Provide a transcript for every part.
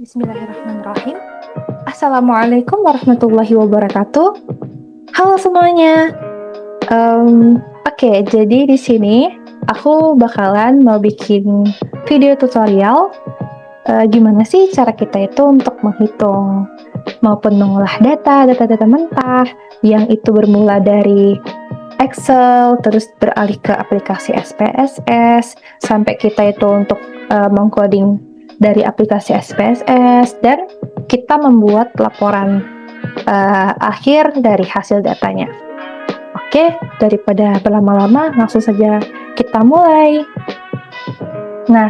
Bismillahirrahmanirrahim. Assalamualaikum warahmatullahi wabarakatuh. Halo semuanya. Oke, jadi di sini aku bakalan mau bikin video tutorial gimana sih cara kita itu untuk menghitung maupun mengolah data mentah yang itu bermula dari Excel, terus beralih ke aplikasi SPSS, sampai kita itu untuk mengcoding dari aplikasi SPSS, dan kita membuat laporan akhir dari hasil datanya. Oke, daripada berlama-lama, langsung saja kita mulai. Nah,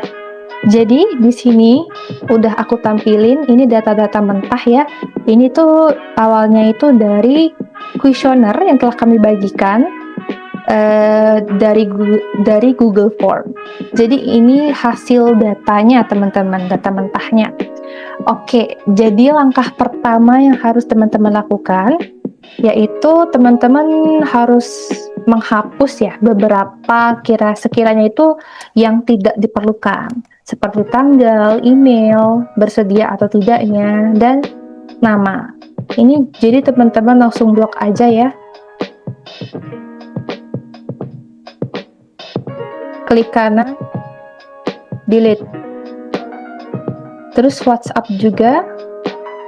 jadi di sini udah aku tampilin ini data-data mentah ya. Ini tuh awalnya itu dari kuesioner yang telah kami bagikan dari Google Form. Jadi ini hasil datanya teman-teman, data mentahnya. Oke, jadi langkah pertama yang harus teman-teman lakukan yaitu teman-teman harus menghapus ya beberapa sekiranya itu yang tidak diperlukan, seperti tanggal, email, bersedia atau tidaknya, dan nama. Ini jadi teman-teman langsung blok aja ya. Klik kanan, delete. Terus WhatsApp juga,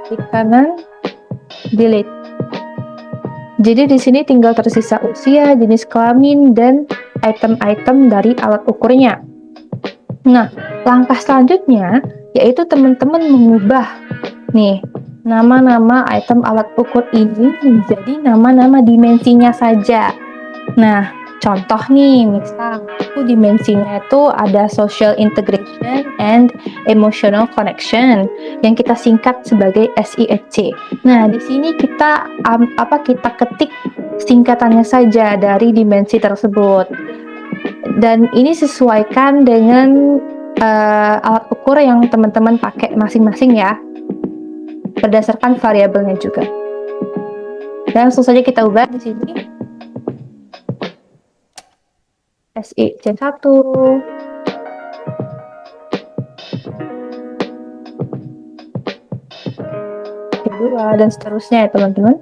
klik kanan, delete. Jadi di sini tinggal tersisa usia, jenis kelamin, dan item-item dari alat ukurnya. Nah, langkah selanjutnya yaitu teman-teman mengubah nih nama-nama item alat ukur ini menjadi nama-nama dimensinya saja. Nah, contoh nih, misal aku dimensinya itu ada social integration and emotional connection yang kita singkat sebagai SIEC. Nah, di sini kita kita ketik singkatannya saja dari dimensi tersebut. Dan ini sesuaikan dengan alat ukur yang teman-teman pakai masing-masing ya, berdasarkan variabelnya juga. Dan langsung saja kita ubah di sini. SIC1, kedua, dan seterusnya ya teman-teman.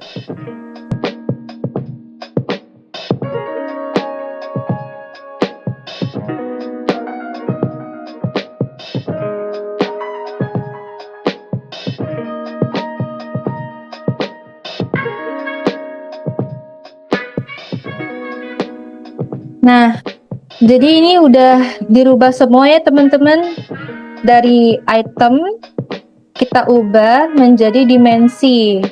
Nah, jadi ini udah dirubah semua ya teman-teman. Dari item kita ubah menjadi dimensi.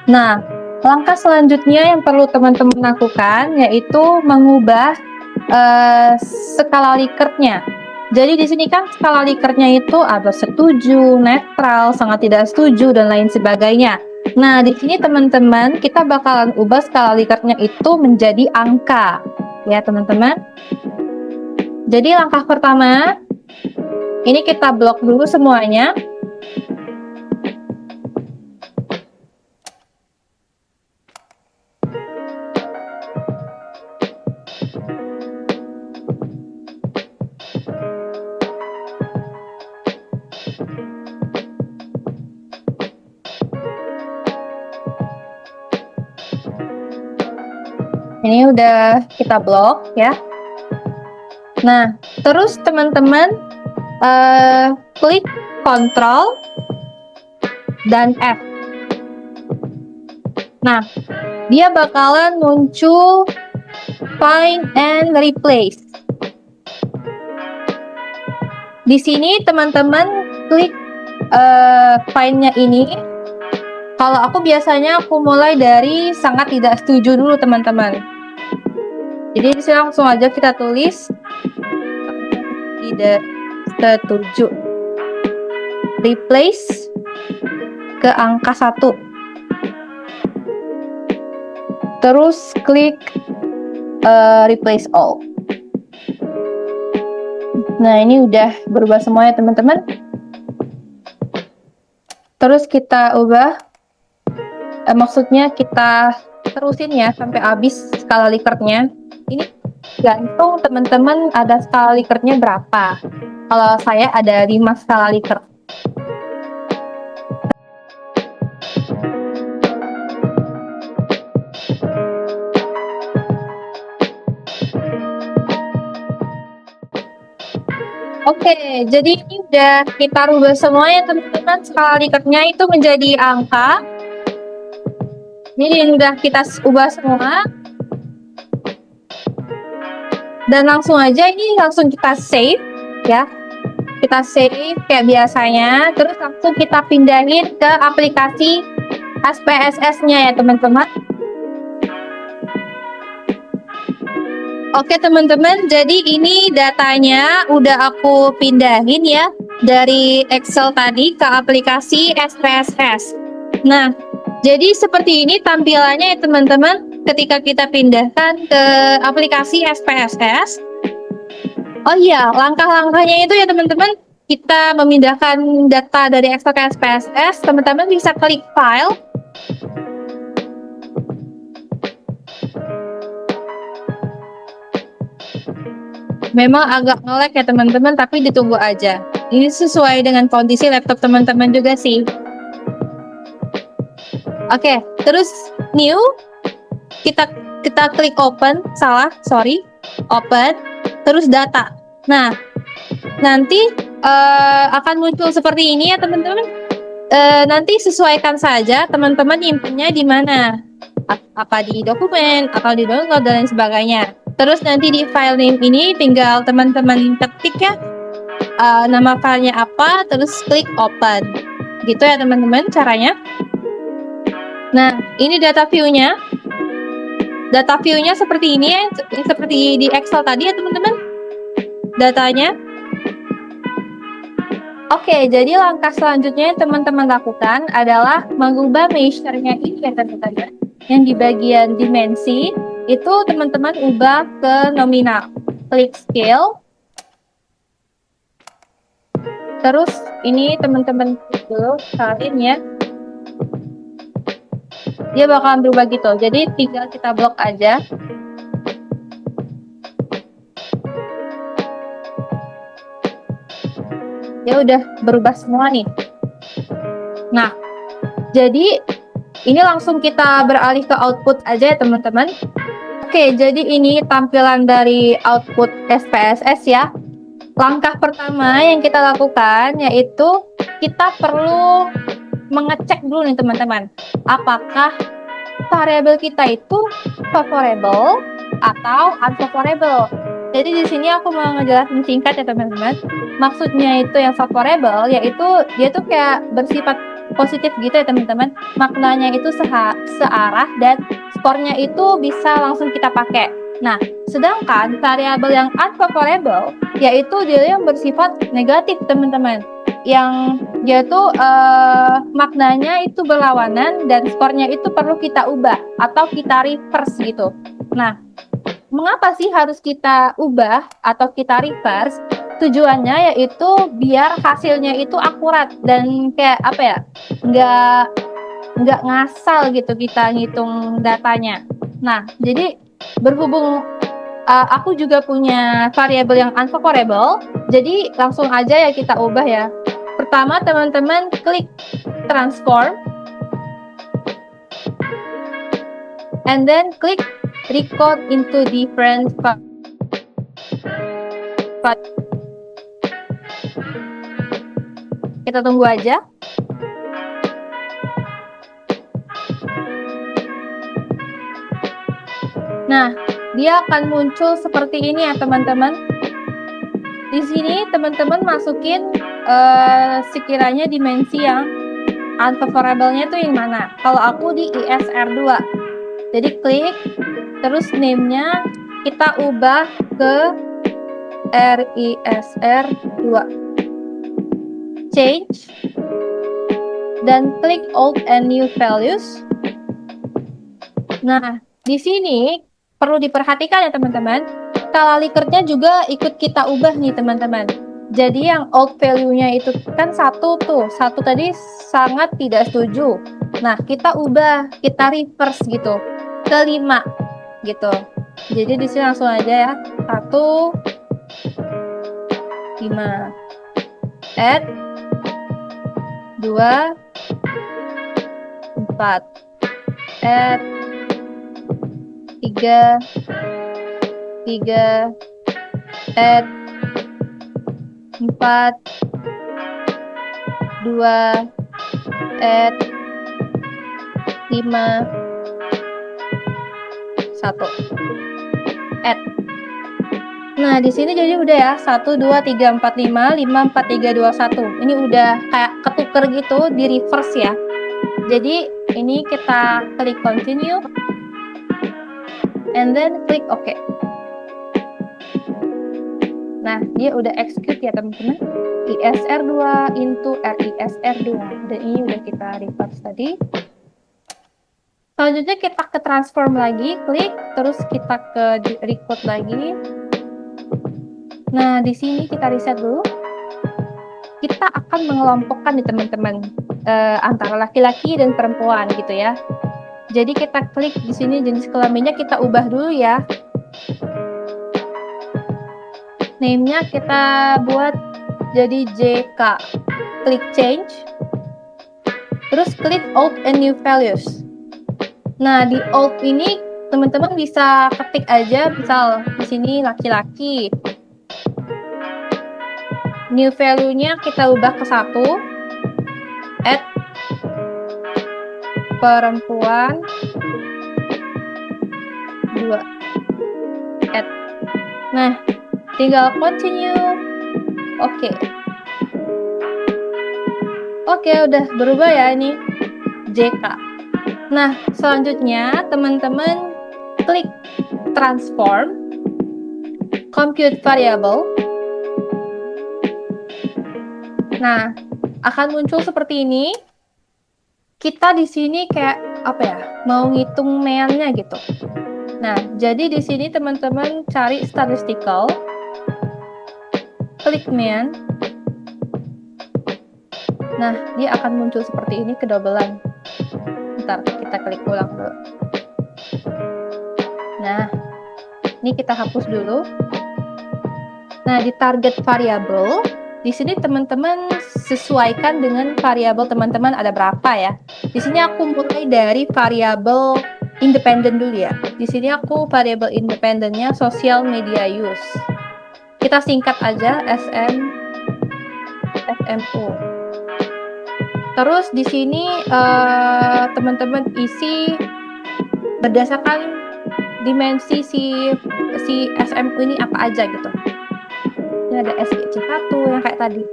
Nah, langkah selanjutnya yang perlu teman-teman lakukan yaitu mengubah skala Likert-nya. Jadi di sini kan skala Likert-nya itu ada setuju, netral, sangat tidak setuju, dan lain sebagainya. Nah, di sini teman-teman kita bakalan ubah skala Likert-nya itu menjadi angka, ya teman-teman. Jadi langkah pertama, ini kita blok dulu semuanya. Ini udah kita blok ya. Nah, terus teman-teman klik Ctrl dan F. Nah, dia bakalan muncul Find and Replace. Di sini teman-teman klik find-nya ini. Kalau aku biasanya aku mulai dari sangat tidak setuju dulu teman-teman. Jadi di sini langsung aja kita tulis tidak setuju. Replace ke angka 1. Terus klik replace all. Nah, ini udah berubah semuanya teman-teman. Terus kita ubah, maksudnya kita terusin ya sampai habis skala Likert-nya. Ini gantung teman-teman ada skala Likert-nya berapa. Kalau saya ada 5 skala Likert. Oke, jadi ini udah kita rubah semua ya teman-teman. Skala Likertnya itu menjadi angka. Ini udah kita ubah semua. Dan langsung aja ini langsung kita save ya. Kita save kayak biasanya. Terus langsung kita pindahin ke aplikasi SPSS-nya ya teman-teman. Oke teman-teman, jadi ini datanya udah aku pindahin ya dari Excel tadi ke aplikasi SPSS. Nah, jadi seperti ini tampilannya ya teman-teman ketika kita pindahkan ke aplikasi SPSS. Oh iya, langkah-langkahnya itu ya teman-teman, kita memindahkan data dari Excel ke SPSS, teman-teman bisa klik File. Memang agak nge-lag ya teman-teman, tapi ditunggu aja. Ini sesuai dengan kondisi laptop teman-teman juga sih. Oke, terus new, kita klik open, open, terus data. Nah, nanti akan muncul seperti ini ya teman-teman. Nanti sesuaikan saja teman-teman nyimpennya di mana, apa di dokumen atau di download dan lain sebagainya. Terus nanti di file name ini tinggal teman-teman ketik ya nama filenya apa, terus klik open. Gitu ya teman-teman caranya. Nah, ini data view-nya. Data view-nya seperti ini ya, seperti di Excel tadi ya teman-teman. Datanya. Oke, jadi langkah selanjutnya yang teman-teman lakukan adalah mengubah measure-nya ini ya teman-teman. Yang di bagian dimensi itu teman-teman ubah ke nominal. Klik scale. Terus ini teman-teman dulu salin ya. Dia bakalan berubah gitu. Jadi tinggal kita blok aja. Ya udah berubah semua nih. Nah, jadi ini langsung kita beralih ke output aja ya teman-teman. Oke, jadi ini tampilan dari output SPSS ya. Langkah pertama yang kita lakukan yaitu kita perlu mengecek dulu nih teman-teman, apakah variabel kita itu favorable atau unfavorable. Jadi di sini aku mau ngejelasin singkat ya teman-teman. Maksudnya itu yang favorable yaitu dia tuh kayak bersifat positif gitu ya teman-teman. Maknanya itu searah dan skornya itu bisa langsung kita pakai. Nah, sedangkan variabel yang unfavorable yaitu dia yang bersifat negatif teman-teman. Yang dia tuh maknanya itu berlawanan dan skornya itu perlu kita ubah atau kita reverse gitu. Nah, mengapa sih harus kita ubah atau kita reverse? Tujuannya yaitu biar hasilnya itu akurat dan kayak apa ya, nggak ngasal gitu kita ngitung datanya. Nah, jadi berhubung aku juga punya variabel yang unfavorable, jadi langsung aja ya kita ubah ya. Pertama teman-teman klik transform, and then klik recode into different kita tunggu aja. Nah, dia akan muncul seperti ini ya teman-teman. Di sini teman-teman masukin sekiranya dimensi yang unfavorable-nya itu yang mana. Kalau aku di ISR2. Jadi klik, terus name-nya kita ubah ke RISR2. Change, dan klik Old and New Values. Nah, di sini perlu diperhatikan ya teman-teman. Skala Likert-nya juga ikut kita ubah nih teman-teman. Jadi yang old value-nya itu kan satu tuh, satu tadi sangat tidak setuju. Nah, kita ubah, kita reverse gitu ke 5 gitu. Jadi di sini langsung aja ya, 1, 5. add 2 4 add 3 add 4 2 add 5 1 add. Nah, di sini jadi udah ya 1 2 3 4 5 5 4 3 2 1. Ini udah kayak ketuker gitu di reverse ya. Jadi ini kita klik continue and then klik OK. Nah, dia udah execute ya teman-teman. ISR2 into RISR2. Dan ini udah kita reverse tadi. Selanjutnya kita ke transform lagi, klik, terus kita ke record lagi. Nah, di sini kita reset dulu. Kita akan mengelompokkan nih teman-teman antara laki-laki dan perempuan gitu ya. Jadi kita klik di sini jenis kelaminnya kita ubah dulu ya. Name-nya kita buat jadi JK. Klik change. Terus klik old and new values. Nah, di old ini teman-teman bisa ketik aja, misal di sini laki-laki. New value-nya kita ubah ke 1. Add perempuan 2. Add. Nah, tinggal continue. Oke. Oke, udah berubah ya ini JK. Nah, selanjutnya teman-teman klik transform, compute variable. Nah, akan muncul seperti ini. Kita di sini kayak apa ya? Mau ngitung meannya gitu. Nah, jadi di sini teman-teman cari statistical, klik mean. Nah, dia akan muncul seperti ini kedobelan. Bentar, kita klik ulang dulu. Nah, ini kita hapus dulu. Nah, di target variable, di sini teman-teman sesuaikan dengan variabel teman-teman ada berapa ya. Di sini aku mulai dari variabel independen dulu ya. Di sini aku variabel independennya social media use. Kita singkat aja SMO. Terus di sini teman-teman isi berdasarkan dimensi si SMU ini apa aja gitu. Ini ada SGC1 yang kayak tadi,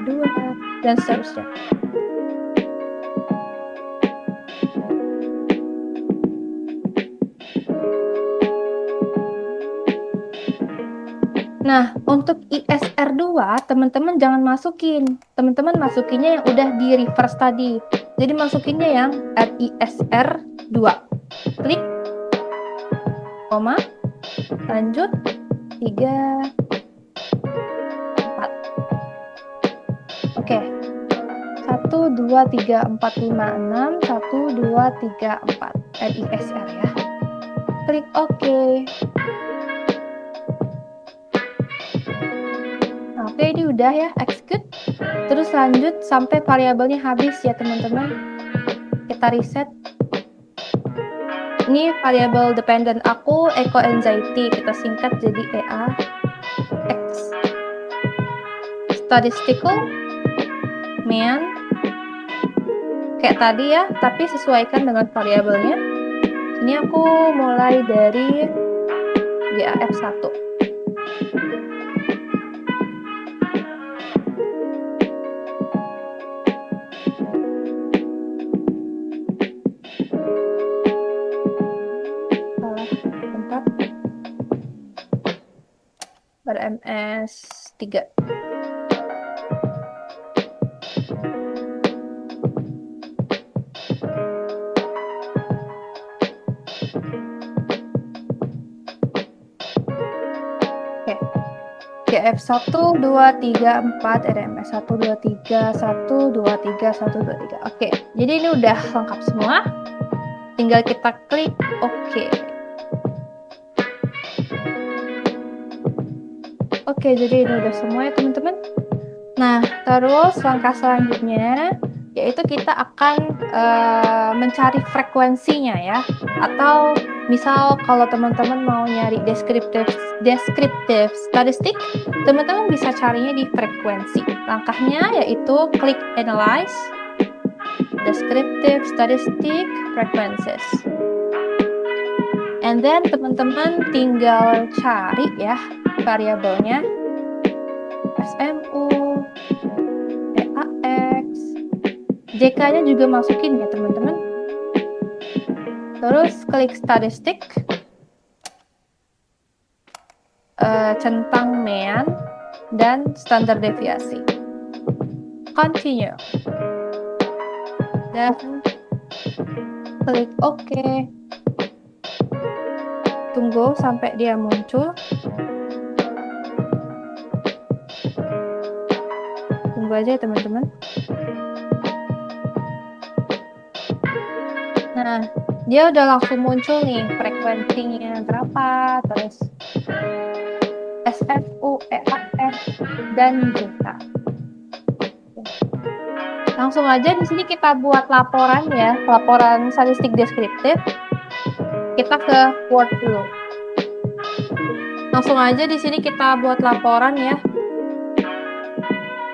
2 dan seterusnya. Nah, untuk ISR2 teman-teman jangan masukin. Teman-teman masukinnya yang udah di reverse tadi. Jadi masukinnya yang RISR2. Klik koma, lanjut 3 4. Oke. 1 2 3 4 5 6 1 2 3 4 RISR ya. Klik OK. Oke, ini udah ya, execute. Terus lanjut sampai variabelnya habis ya teman-teman. Kita reset. Ini variabel dependent aku, eco anxiety. Kita singkat jadi EA. X. Statistical. Mean. Kayak tadi ya, tapi sesuaikan dengan variabelnya. Ini aku mulai dari GAF1. RMS 3. Oke. GF1 2 3 4 RMS 1 2 3 1 2 3 1 2 3. Oke. Jadi ini udah lengkap semua. Tinggal kita klik OK. Oke, jadi ini udah semua ya teman-teman. Nah, terus langkah selanjutnya yaitu kita akan mencari frekuensinya ya. Atau misal kalau teman-teman mau nyari deskriptif statistik, teman-teman bisa carinya di frekuensi. Langkahnya yaitu klik Analyze, Descriptive Statistic Frequencies. And then teman-teman tinggal cari ya variabelnya SMU, EAX, JK-nya juga masukin ya teman-teman. Terus klik statistik, centang mean, dan standar deviasi. Continue. Dan klik OK. Tunggu sampai dia muncul. Tunggu aja ya teman-teman. Nah, dia udah langsung muncul nih frekuensinya berapa, terus SFU, EAF, dan JK. Langsung aja di sini kita buat laporan ya, laporan statistik deskriptif. Kita ke Word dulu. Langsung aja di sini kita buat laporan ya.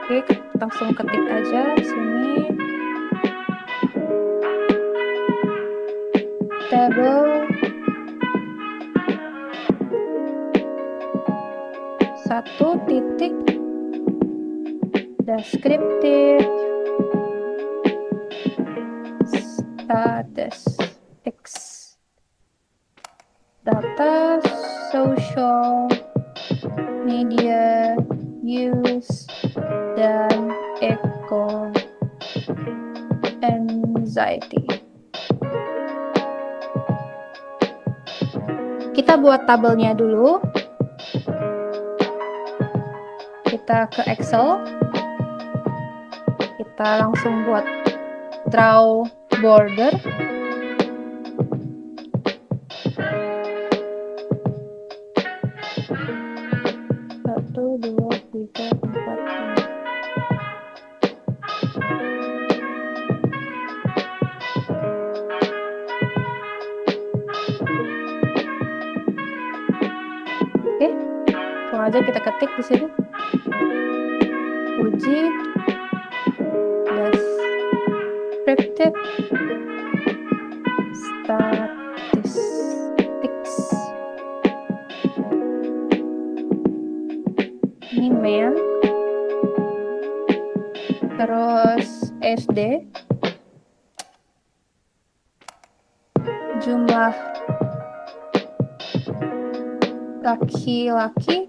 Oke, langsung ketik aja di sini. Table 1 titik deskriptif statistics data social media use dan eco anxiety. Kita buat tabelnya dulu. Kita ke Excel. Kita langsung buat draw border. Satu, dua, tiga, empat, lima. Oke, langsung aja kita ketik di sini. Uji descriptive statistics. Ini mean, terus SD, jumlah laki-laki,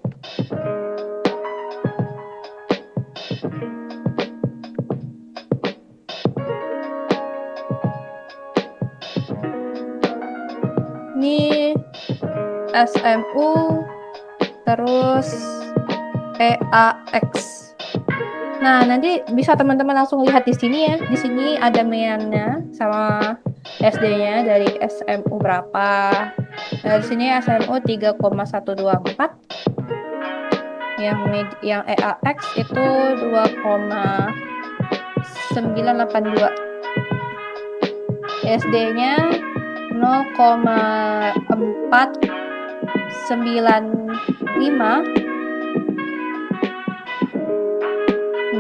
ini SMU, terus EAX. Nah, nanti bisa teman-teman langsung lihat di sini ya. Di sini ada meannya sama SD-nya dari SMU berapa. Nah, di sini SMU 3,124. Yang EAX itu 2,982. SD-nya 0,495,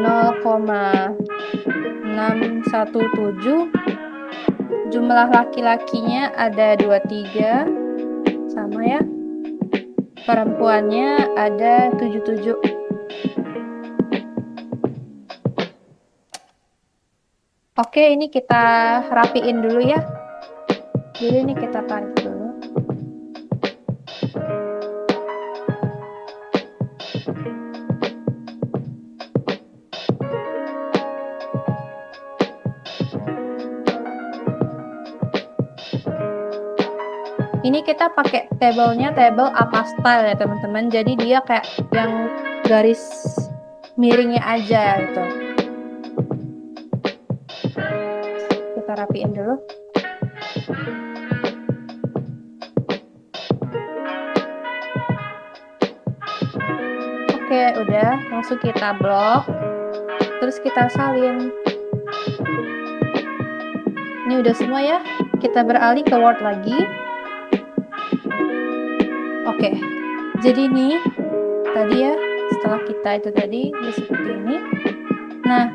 0,617. Jumlah laki-lakinya ada 23, sama ya. Perempuannya ada 77. Oke, ini kita rapiin dulu ya. Jadi ini kita tarik dulu. Ini kita pakai tabelnya tabel apa style ya teman-teman. Jadi dia kayak yang garis miringnya aja gitu. Kita rapiin dulu. Oke, udah, langsung kita blok. Terus kita salin. Ini udah semua ya. Kita beralih ke Word lagi. Oke, jadi nih tadi ya, setelah kita itu tadi ya seperti ini. Nah,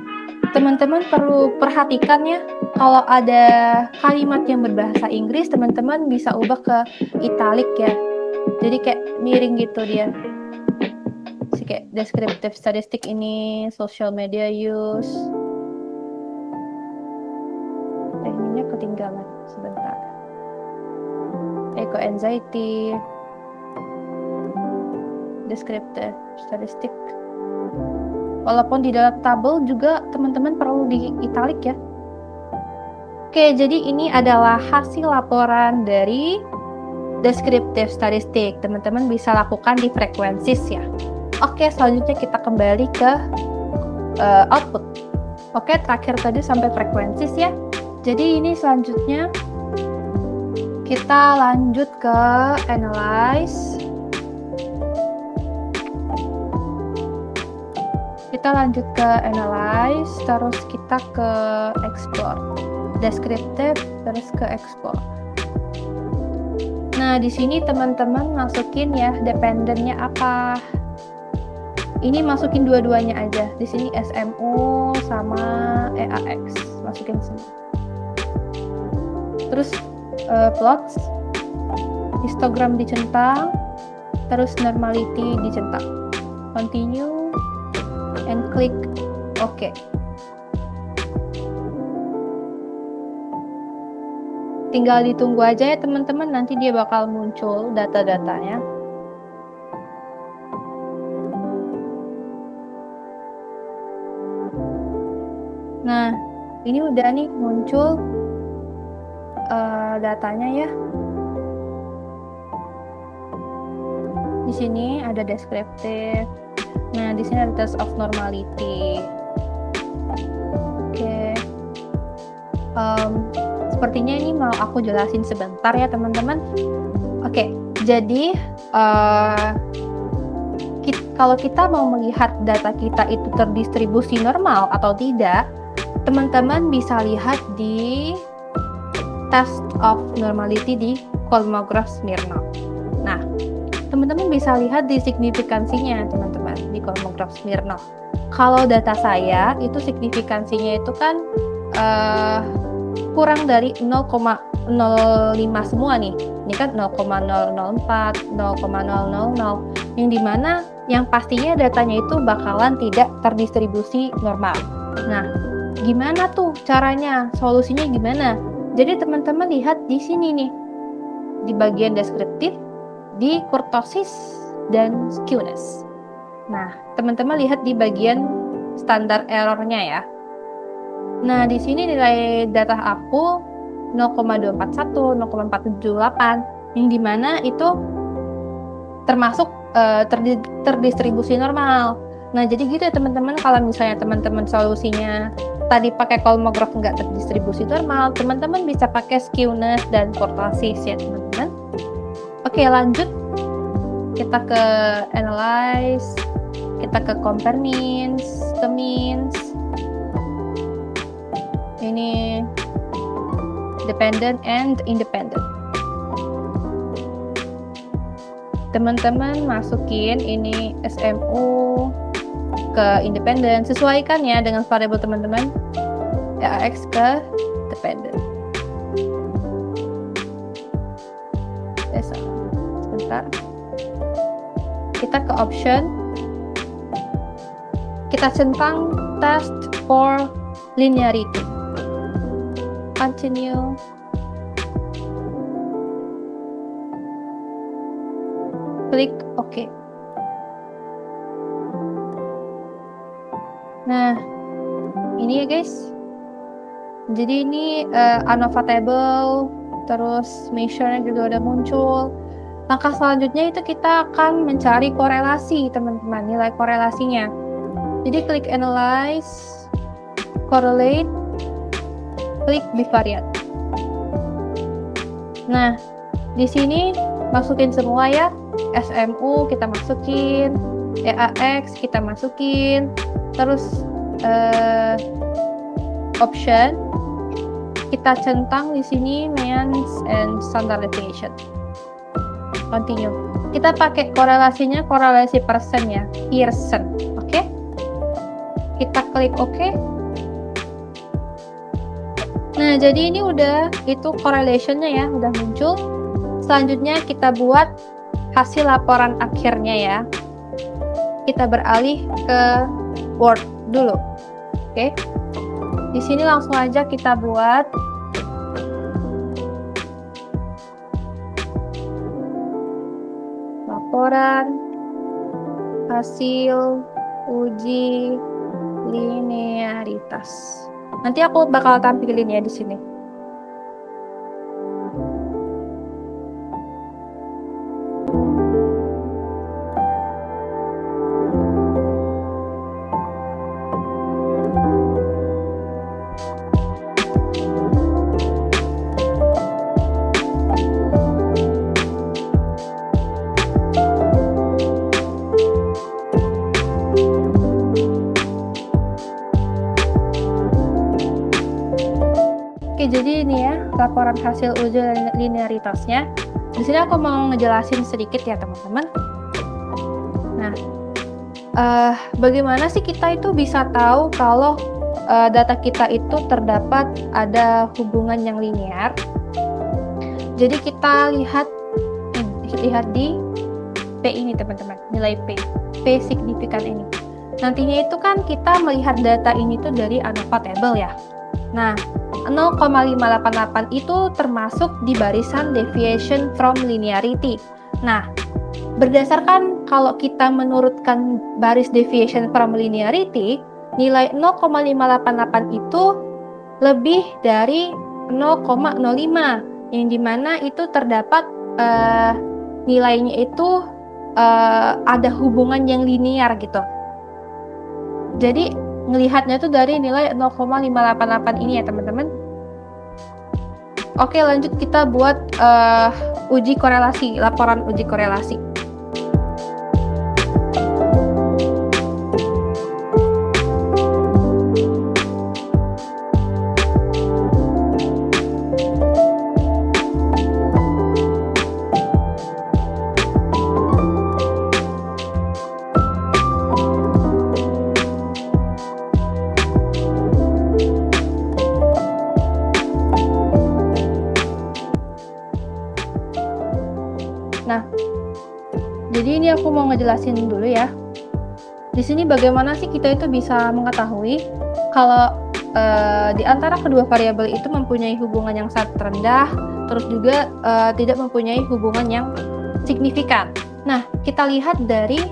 teman-teman perlu perhatikan ya, kalau ada kalimat yang berbahasa Inggris, teman-teman bisa ubah ke italic ya. Jadi kayak miring gitu dia. Kayak descriptive statistik ini, social media use. Ininya ketinggalan sebentar. Eco anxiety, descriptive statistik. Walaupun di dalam tabel juga teman-teman perlu di italic ya. Oke, jadi ini adalah hasil laporan dari descriptive statistik. Teman-teman bisa lakukan di frequencies ya. Oke, selanjutnya kita kembali ke output. Oke, terakhir tadi sampai frequencies ya. Jadi ini selanjutnya kita lanjut ke analyze. Kita lanjut ke analyze, terus kita ke explore. Descriptive, terus ke explore. Nah, di sini teman-teman masukin ya dependennya apa. Ini masukin dua-duanya aja. Di sini SMO sama EAX, masukin semua. Terus plots, histogram dicentang, terus normality dicentang. Continue and click OK. Tinggal ditunggu aja ya teman-teman, nanti dia bakal muncul data-datanya. Nah, ini udah nih muncul datanya ya. Di sini ada descriptive. Nah, di sini ada test of normality. Oke. Sepertinya ini mau aku jelasin sebentar ya teman-teman. Oke, jadi kalau kita mau melihat data kita itu terdistribusi normal atau tidak, teman-teman bisa lihat di test of normality di Kolmogorov Smirnov. Nah, teman-teman bisa lihat di signifikansinya teman-teman di Kolmogorov Smirnov. Kalau data saya itu signifikansinya itu kan kurang dari 0,05 semua nih. Ini kan 0,004, 0,000, yang dimana yang pastinya datanya itu bakalan tidak terdistribusi normal. Nah, gimana tuh caranya? Solusinya gimana? Jadi teman-teman lihat di sini nih, di bagian deskriptif, di kurtosis dan skewness. Nah, teman-teman lihat di bagian standar errornya ya. Nah, di sini nilai data aku 0,241, 0,478, yang dimana itu termasuk terdistribusi normal. Nah, jadi gitu ya teman-teman, kalau misalnya teman-teman solusinya tadi pakai Kolmogorov nggak terdistribusi normal, teman-teman bisa pakai skewness dan kurtosis ya teman-teman. Oke, lanjut. Kita ke analyze, kita ke compare means, ke means. Ini dependent and independent. Teman-teman masukin ini SMO ke independent, sesuaikan ya dengan variabel teman-teman. EAX ke dependent. Sebentar. Kita ke option. Kita centang test for linearity. Continue. Klik OK. Nah, ini ya guys. Jadi ini ANOVA table, terus measure-nya juga udah muncul. Langkah selanjutnya itu kita akan mencari korelasi teman-teman, nilai korelasinya. Jadi klik analyze, correlate, klik bivariate. Nah, di sini masukin semua ya. SMU kita masukin, EAX kita masukin, terus option kita centang di sini means and standardization. Continue. Kita pakai korelasinya korelasi persen ya, Pearson. Oke? Kita klik OK. Nah, jadi ini udah itu correlationnya ya, udah muncul. Selanjutnya kita buat hasil laporan akhirnya ya. Kita beralih ke Word dulu. Oke. Di sini langsung aja kita buat laporan hasil uji linearitas. Nanti aku bakal tampilin ya di sini. Oke, jadi ini ya laporan hasil uji linearitasnya. Di sini aku mau ngejelasin sedikit ya teman-teman. Nah, bagaimana sih kita itu bisa tahu kalau data kita itu terdapat ada hubungan yang linear? Jadi kita lihat di P ini teman-teman, nilai P signifikan ini. Nantinya itu kan kita melihat data ini tuh dari ANOVA table ya. Nah, 0,588 itu termasuk di barisan deviation from linearity. Nah, berdasarkan kalau kita menurutkan baris deviation from linearity, nilai 0,588 itu lebih dari 0,05, yang dimana itu terdapat nilainya itu ada hubungan yang linear gitu. Jadi ngelihatnya tuh dari nilai 0,588 ini ya teman-teman. Oke, lanjut kita buat uji korelasi, laporan uji korelasi. Nah, jadi ini aku mau ngejelasin dulu ya. Di sini bagaimana sih kita itu bisa mengetahui kalau di antara kedua variabel itu mempunyai hubungan yang sangat rendah, terus juga tidak mempunyai hubungan yang signifikan. Nah, kita lihat dari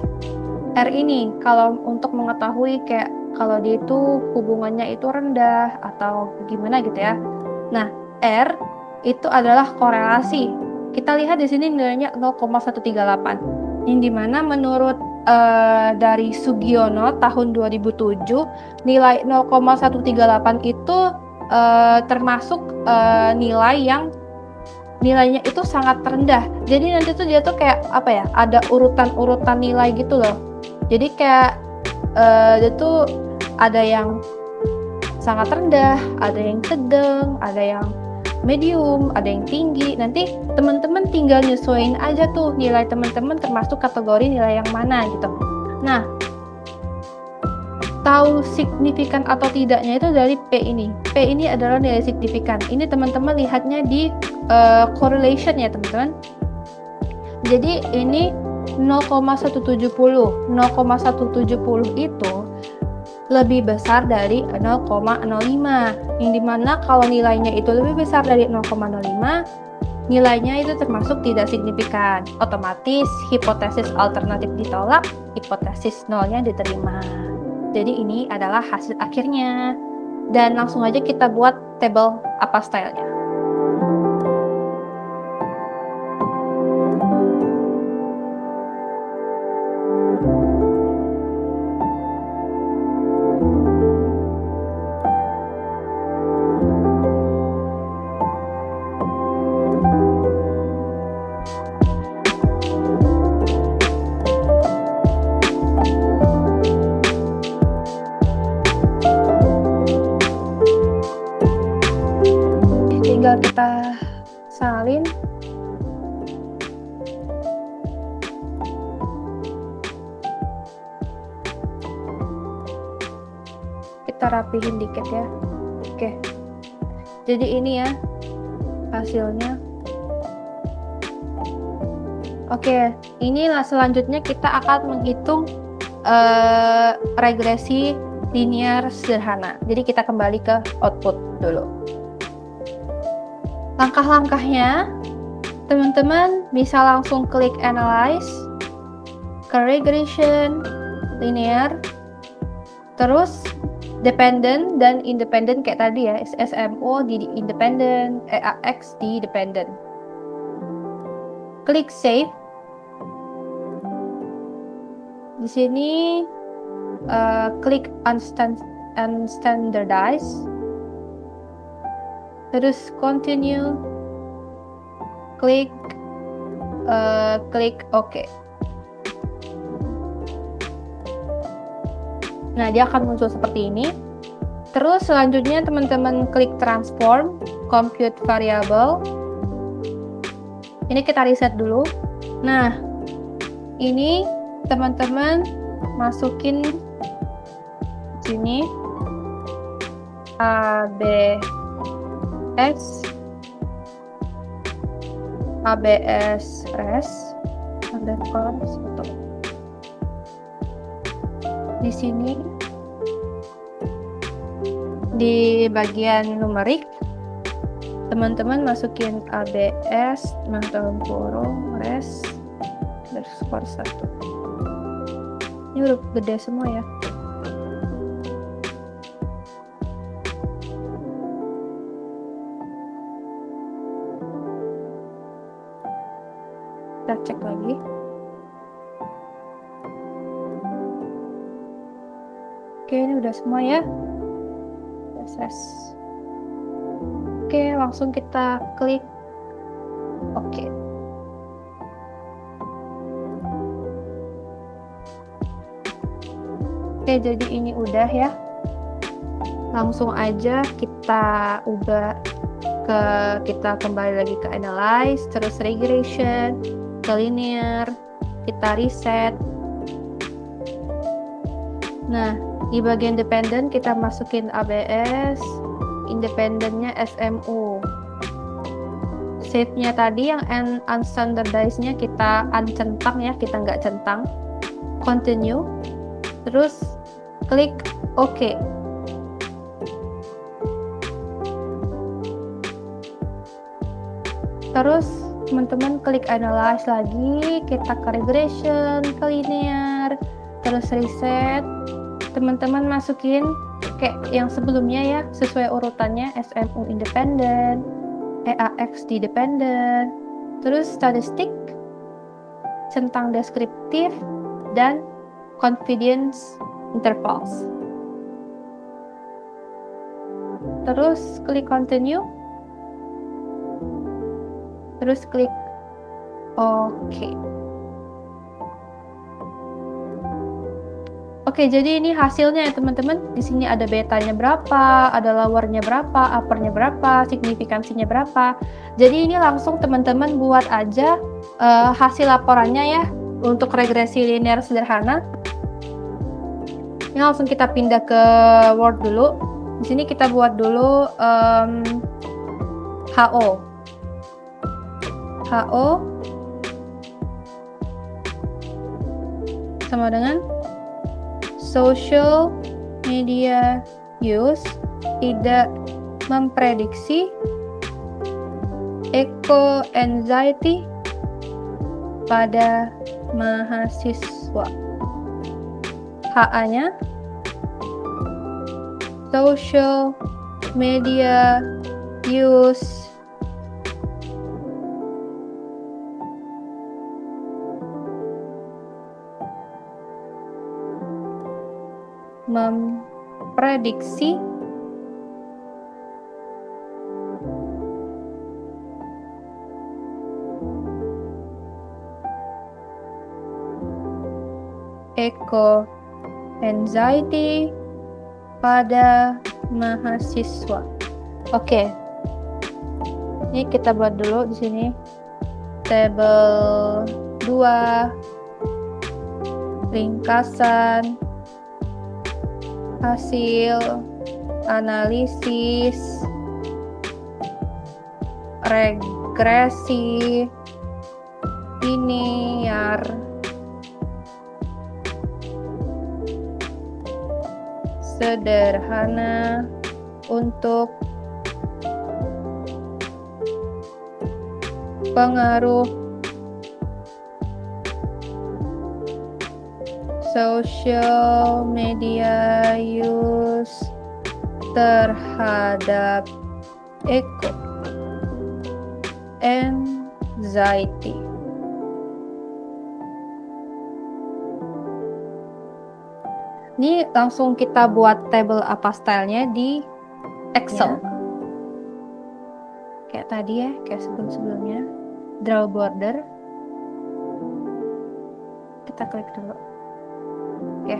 R ini, kalau untuk mengetahui kayak kalau dia itu hubungannya itu rendah atau gimana gitu ya. Nah, R itu adalah korelasi. Kita lihat di sini nilainya 0,138, yang dimana menurut dari Sugiono tahun 2007 nilai 0,138 itu termasuk nilai yang nilainya itu sangat rendah. Jadi nanti tuh dia tuh kayak apa ya, ada urutan-urutan nilai gitu loh. Jadi kayak dia tuh ada yang sangat rendah, ada yang sedang, ada yang medium, ada yang tinggi. Nanti teman-teman tinggal nyesuaiin aja tuh nilai teman-teman termasuk kategori nilai yang mana gitu. Nah, tahu signifikan atau tidaknya itu dari P ini. P ini adalah nilai signifikan. Ini teman-teman lihatnya di correlation ya teman-teman. Jadi ini 0,170. 0,170 itu lebih besar dari 0,05, yang dimana kalau nilainya itu lebih besar dari 0,05, nilainya itu termasuk tidak signifikan. Otomatis hipotesis alternatif ditolak, hipotesis nolnya diterima. Jadi ini adalah hasil akhirnya. Dan langsung aja kita buat tabel apa stylenya. kita salin. Kita rapihin dikit ya. Oke. Jadi ini ya hasilnya. Oke, inilah selanjutnya kita akan menghitung regresi linear sederhana. Jadi kita kembali ke output dulu. Langkah-langkahnya, teman-teman bisa langsung klik analyze, ke regression, linear, terus dependent dan independent kayak tadi ya, SMO di independent, EAX di dependent. Klik save. Di sini klik unstandardize, terus continue, klik OK. Nah, dia akan muncul seperti ini. Terus selanjutnya teman-teman klik transform, compute variable. Ini kita reset dulu. Nah, ini teman-teman masukin sini ABS res di sini di bagian numerik teman-teman masukin ABS res underscore 1. Ini udah gede semua ya. Kita cek lagi. Oke, ini udah semua ya. Proses. Oke, langsung kita klik OK. Oke, jadi ini udah ya. Langsung aja kita kita kembali lagi ke analyze, terus regression, ke linear, kita reset. Nah, di bagian dependent kita masukin ABS, independennya SMO. Save-nya tadi yang unstandardized-nya kita uncentang ya, kita nggak centang. Continue, terus klik OK. Terus teman-teman klik analyze lagi, kita ke regression, ke linear, terus reset. Teman-teman masukin kayak yang sebelumnya ya, sesuai urutannya, SMO independent, EAX di dependent, terus statistik, centang deskriptif, dan confidence intervals. Terus klik continue, terus klik OK. Oke, jadi ini hasilnya ya teman-teman. Di sini ada betanya berapa, ada lowernya berapa, uppernya berapa, signifikansinya berapa. Jadi ini langsung teman-teman buat aja hasil laporannya ya untuk regresi linear sederhana. Ini langsung kita pindah ke Word dulu. Di sini kita buat dulu HO sama dengan social media use tidak memprediksi eco anxiety pada mahasiswa. HA-nya social media use memprediksi eco anxiety pada mahasiswa. Oke. Ini kita buat dulu di sini tabel 2 ringkasan hasil analisis regresi linear sederhana untuk pengaruh social media use terhadap eco anxiety. Ini langsung kita buat table apa stylenya di Excel. Kayak tadi ya, kayak sebelum-sebelumnya. Draw border. Kita klik dulu. Oke.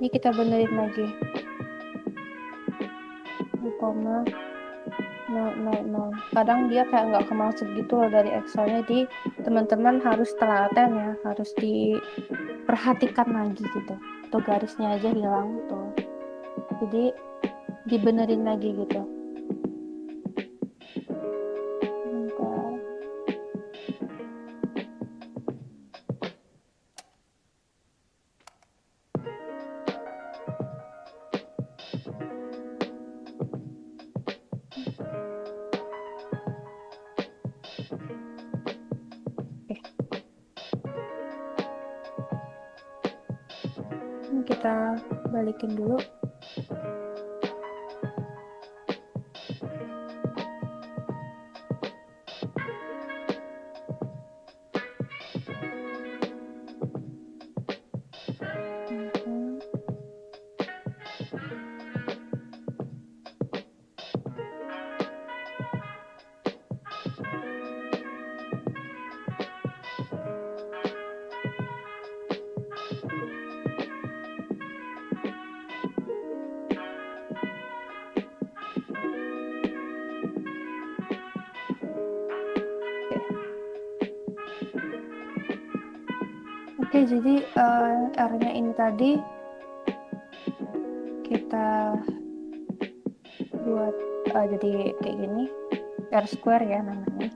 Ini kita benerin lagi. 0,000. Kadang dia kayak nggak kemasuk gitu loh dari Excelnya. Jadi teman-teman harus telaten ya, harus diperhatikan lagi gitu. Tuh garisnya aja hilang tuh. Jadi dibenerin lagi gitu. Bentar. Ini kita balikin dulu. Oke, jadi R-nya ini tadi kita buat jadi kayak gini, R square ya namanya.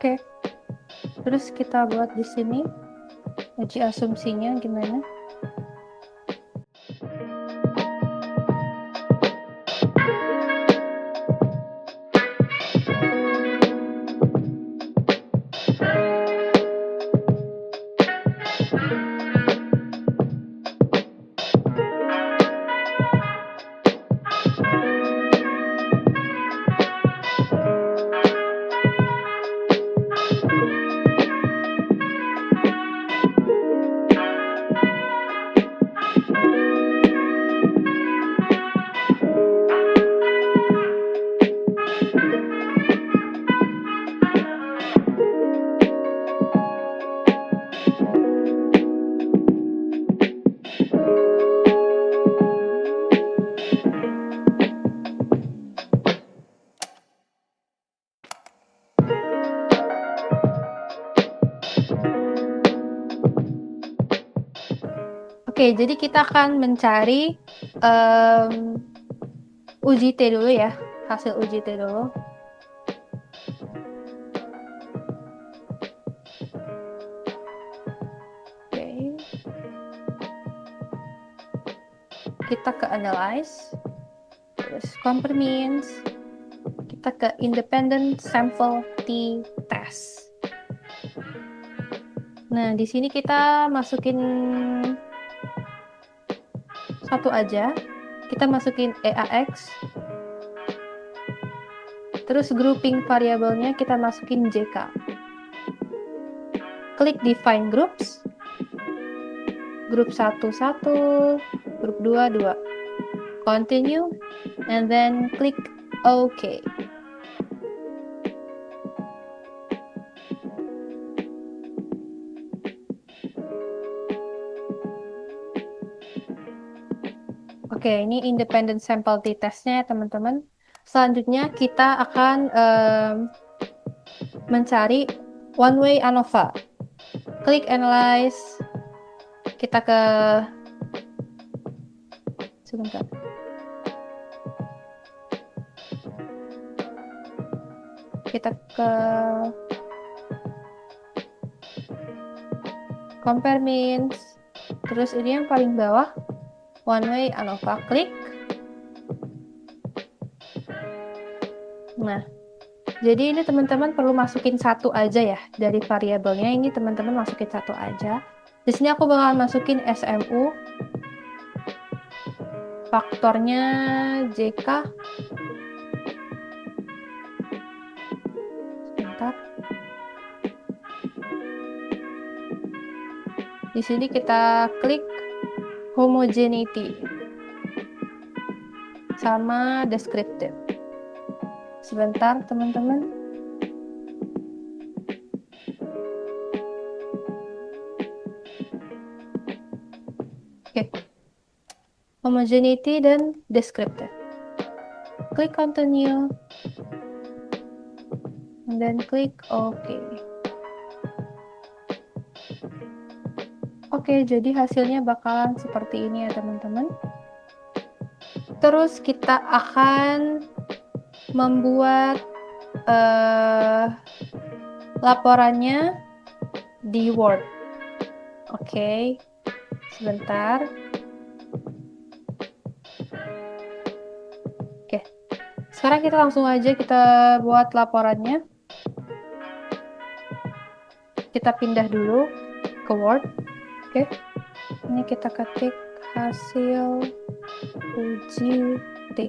Oke. Terus kita buat di sini uji asumsinya gimana? Oke, jadi kita akan mencari uji T dulu ya, hasil uji T dulu. Oke. Kita ke analyze, terus compare means, kita ke independent sample T test. Nah, di sini kita masukin satu aja. Kita masukin EAX. Terus grouping variabelnya kita masukin JK. Klik define groups. Grup 1 1, grup 2 2. Continue and then klik OK. Oke, ini independent sample t-testnya ya teman-teman. Selanjutnya kita akan mencari one way ANOVA. Klik analyze. Kita ke sebentar. Kita ke compare means. Terus ini yang paling bawah one way ANOVA, klik. Nah, jadi ini teman-teman perlu masukin satu aja ya dari variabelnya. Ini teman-teman masukin satu aja. Di sini aku bakal masukin SMU, faktornya JK. Sebentar. Di sini kita klik homogeneity sama descriptive. Sebentar teman-teman. Oke. Homogeneity dan descriptive. Klik continue. And then klik OK. Oke, jadi hasilnya bakalan seperti ini ya teman-teman. Terus kita akan membuat laporannya di Word. Oke, sebentar. Oke, sekarang kita langsung aja kita buat laporannya. Kita pindah dulu ke Word. Oke, ini kita ketik hasil uji T.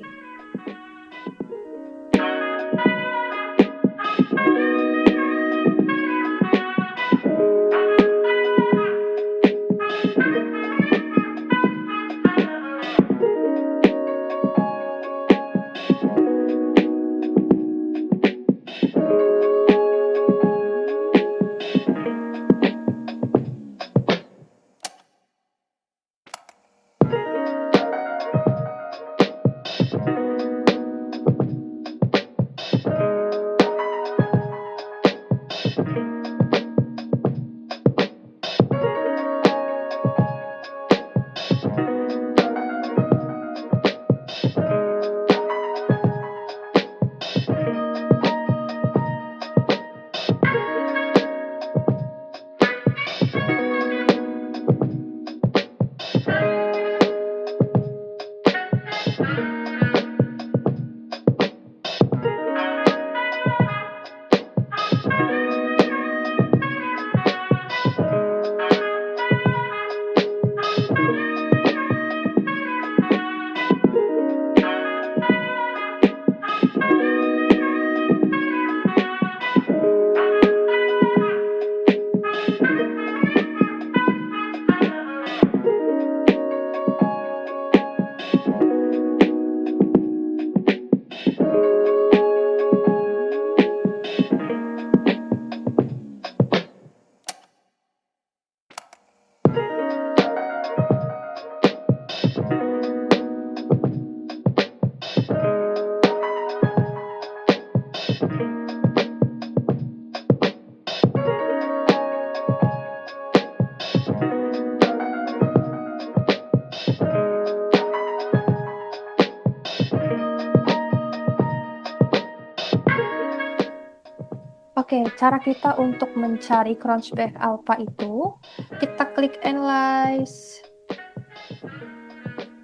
Oke, cara kita untuk mencari Crunchback Alpha itu, kita klik Analyze,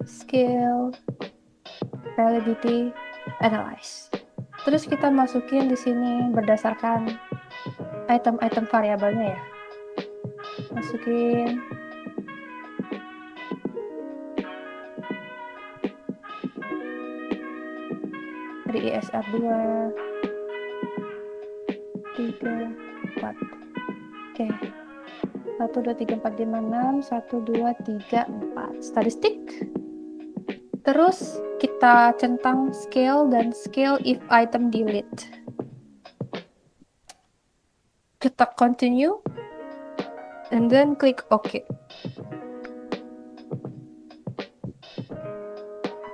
Scale, Validity, Analyze. Terus kita masukin di sini berdasarkan item-item variabelnya ya. Masukin dari ISR 2, 3, 4. Oke. 1, 2, 3, 4, 5, 6, 1, 2, 3, 4. Statistik. Terus kita centang scale dan scale if item delete. Kita continue. And then klik OK.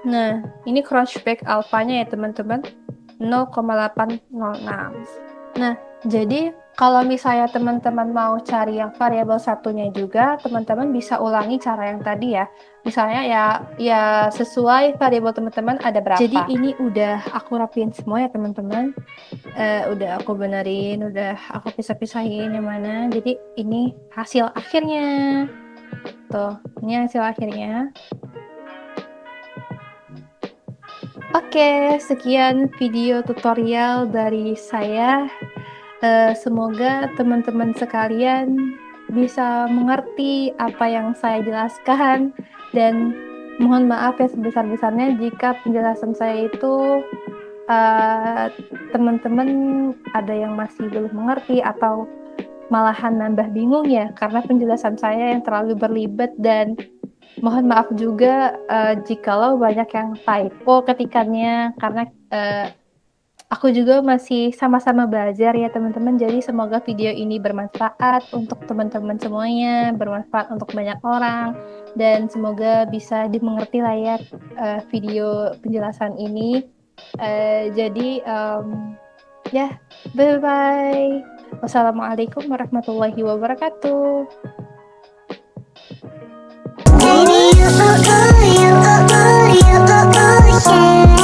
Nah, ini Crunchback alpha-nya ya teman-teman. 0,806. Nah, jadi kalau misalnya teman-teman mau cari yang variabel satunya juga, teman-teman bisa ulangi cara yang tadi ya. Misalnya ya sesuai variabel teman-teman ada berapa. Jadi ini udah aku rapiin semua ya teman-teman. Udah aku benerin, udah aku pisah-pisahin yang mana. Jadi ini hasil akhirnya. Tuh, ini hasil akhirnya. Oke, sekian video tutorial dari saya. Semoga teman-teman sekalian bisa mengerti apa yang saya jelaskan, dan mohon maaf ya sebesar-besarnya jika penjelasan saya itu teman-teman ada yang masih belum mengerti atau malahan nambah bingung ya, karena penjelasan saya yang terlalu berlibat. Dan mohon maaf juga jikalau banyak yang typo ketikannya, karena aku juga masih sama-sama belajar ya teman-teman. Jadi semoga video ini bermanfaat untuk teman-teman semuanya, bermanfaat untuk banyak orang, dan semoga bisa dimengerti lah ya video penjelasan ini. Jadi ya, bye-bye. Wassalamualaikum warahmatullahi wabarakatuh. Baby, you, oh, oh, you, oh, oh, you, oh, oh, yeah.